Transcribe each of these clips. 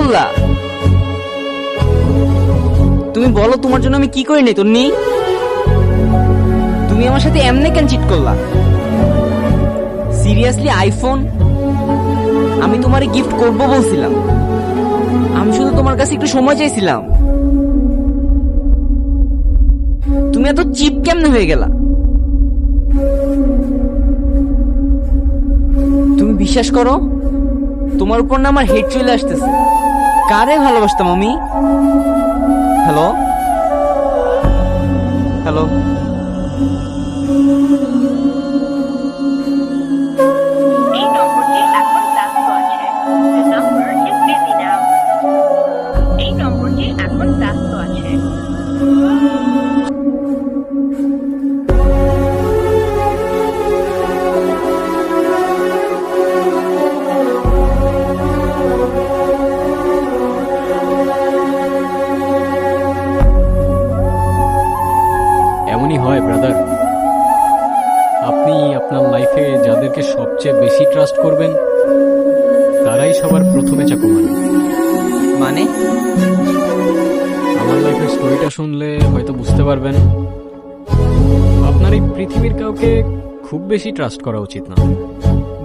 করলা? তুমি বলো তোমার জন্য আমি কি করি নাই তন্নি? তুমি আমার সাথে এমনি কেন চিট করলা? Seriously iPhone? আমি তোমারে গিফট করব বলছিলাম, আমি শুধু তোমার কাছে একটু সময় চাইছিলাম। তুমি এত চিপ কেমনে হয়ে গেলা? তুমি বিশ্বাস করো, তোমার উপর না আমার হেড চলে আসতেছে। কারে ভালোবাসতাম আমি? হ্যালো হ্যালো, এই নম্বরটি এখন ব্যস্ত আছে। The number is busy now. এই নম্বরটি এখন ব্যস্ত আছে। এমনই হয় ব্রাদার, আপনি আপনার লাইফে যাদেরকে সবচেয়ে বেশি ট্রাস্ট করবেন তারাই সবার প্রথমে চাকু মারে। মানে? আমার লাইফের স্টোরিটা শুনলে হয়তো বুঝতে পারবেন আপনার এই পৃথিবীর কাউকে খুব বেশি ট্রাস্ট করা উচিত না।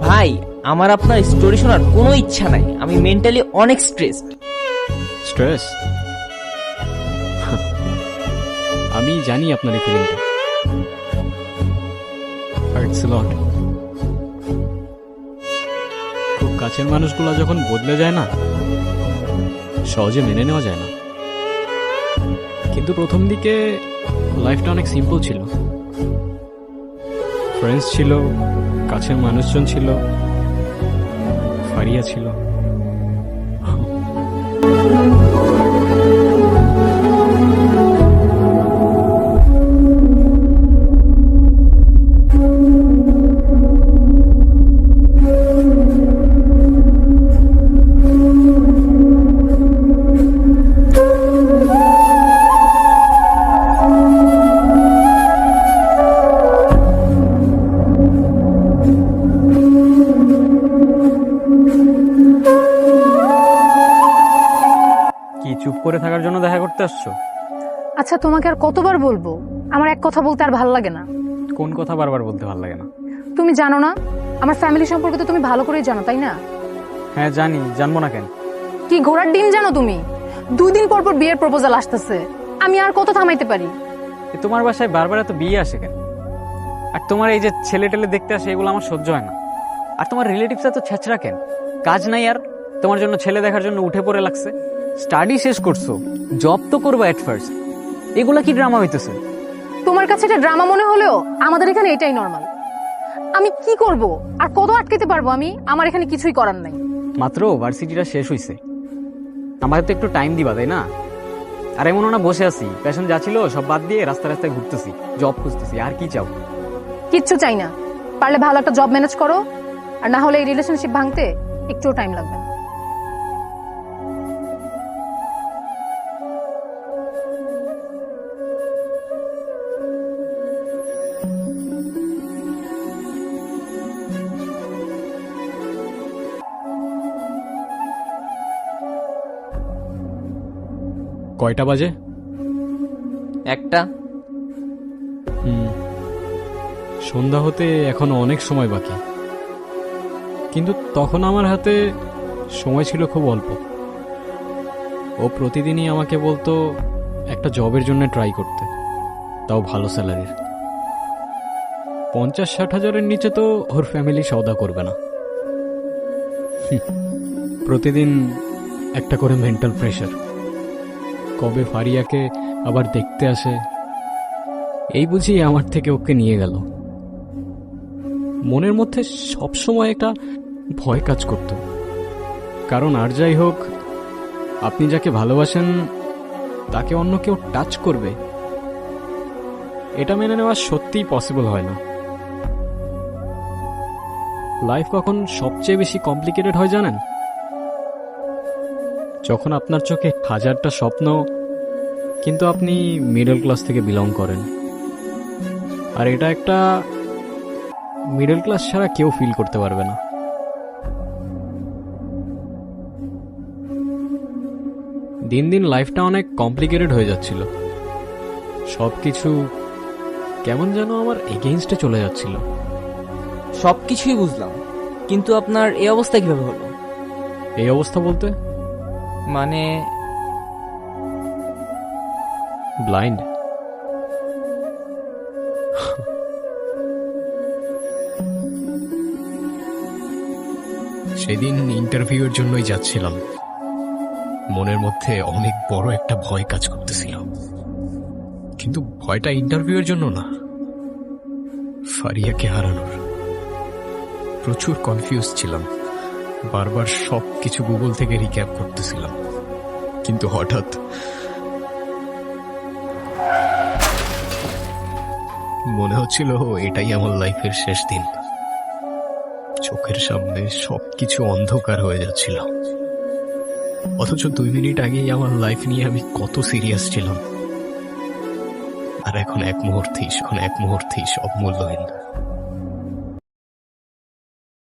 ভাই, আমার আপনার স্টোরি শোনার কোনো ইচ্ছা নাই। আমি মেন্টালি অনেক স্ট্রেসড। স্ট্রেস? আমি জানি আপনার এই ফিলিংটা। হার্টস এ লট। খুব কাছের মানুষগুলো যখন বদলে যায় না, সহজে মেনে নেওয়া যায় না। কিন্তু প্রথম দিকে লাইফটা অনেক সিম্পল ছিল। ফ্রেন্ডস ছিল, কাছের মানুষজন ছিল, ফারিয়া ছিল। কি চুপ করে থাকার জন্য দেখা করতে আসছো? আচ্ছা, তোমাকে আর কতবার বলবো আমার এক কথা বলতে আর ভাল লাগে না? কোন কথা বারবার বলতে ভালো লাগে না? তুমি জানো না আমার ফ্যামিলি সম্পর্কে? তো তুমি ভালো করেই জানো, তাই না? হ্যাঁ জানি, জানবো না কেন? কি ঘোড়ার ডিম জানো তুমি? 2 দিন পর পর বিয়ের প্রপোজাল আসতেছে। আমি আর কত থামাইতে পারি? তোমার বাসায় বারবার এত বিয়ে আসে কেন? আর তোমার এই যে ছেলে টেলে দেখতে আসে, এগুলো আমার সহ্য হয় না। আর তোমার রিলেটিভস এত ছেঁচড়া কেন? কাজ নাই আর তোমার জন্য ছেলে দেখার জন্য উঠে পড়ে লাগছে? স্টাডি শেষ করছো, জব তো করবো এট ফার্স্ট, এগুলা কি ড্রামা হইতেছে? তোমার কাছে এটা ড্রামা মনে হলেও আমাদের এখানে এটাই নর্মাল। আমি কি করব আর কত আটকাতে পারবো আমি? আমার এখানে কিছুই করার নাই। মাত্র ভার্সিটিটা শেষ হইছে, আমাকে তো একটু টাইম দিবা, তাই না? আর এমন না বসে আছি, প্যাশন যা ছিল সব বাদ দিয়ে রাস্তায় রাস্তায় ঘুরতেছি, জব খুঁজতেছি। আর কি চাও? কিচ্ছু চাই না। পারলে ভালো একটা জব ম্যানেজ করো, আর না হলে এই রিলেশনশিপ ভাঙতে একটুও টাইম লাগবে না। কয়টা বাজে? একটা। সন্ধ্যা হতে এখনো অনেক সময় বাকি, কিন্তু তখন আমার হাতে সময় ছিল খুব অল্প। ও প্রতিদিনই আমাকে বলতো একটা জবের জন্য ট্রাই করতে, তাও ভালো স্যালারির। 50-60 হাজারের নিচে তো ওর ফ্যামিলি সওদা করবে না। প্রতিদিন একটা করে মেন্টাল প্রেশার, কবে ফারিয়াকে আবার দেখতে আসে এই বুঝি আমার থেকে ওকে নিয়ে গেল। মনের মধ্যে সবসময় একটা ভয় কাজ করত, কারণ আর যাই হোক আপনি যাকে ভালোবাসেন তাকে অন্য কেউ টাচ করবে, এটা মেনে নেওয়া সত্যিই পসিবল হয় না। লাইফ কখন সবচেয়ে বেশি কমপ্লিকেটেড হয় জানেন? যখন আপনার চোখে হাজারটা স্বপ্ন, কিন্তু আপনি মিডল ক্লাস থেকে বিলং করেন। আর এটা একটা মিডল ক্লাস ছাড়া কেউ ফিল করতে পারবে না। দিন দিন লাইফটা অনেক কমপ্লিকেটেড হয়ে যাচ্ছিল, সব কিছু কেমন যেন আমার এগেইনস্টে চলে যাচ্ছিল। সব কিছুই বুঝলাম, কিন্তু আপনার এই অবস্থা কিভাবে হলো? এই অবস্থা বলতে মানে ব্লাইন্ড। সেদিন ইন্টারভিউয়ের জন্যই যাচ্ছিলাম, মনের মধ্যে অনেক বড় একটা ভয় কাজ করতেছিল, কিন্তু ভয়টা ইন্টারভিউয়ের জন্য না, ফারিয়াকে হারানোর। প্রচুর কনফিউজ ছিলাম, বারবার সব কিছু গুগল থেকে রিক্যাপ করতেছিলাম, কিন্তু হঠাৎ মনে হচ্ছিল এটাই আমার লাইফের শেষ দিন। চোখের সামনে সবকিছু অন্ধকার হয়ে যাচ্ছিল, অথচ 2 মিনিট আগেই আমার লাইফ নিয়ে আমি কত সিরিয়াস ছিলাম, আর এখন এক মুহূর্তেই সব মূল্যহীন।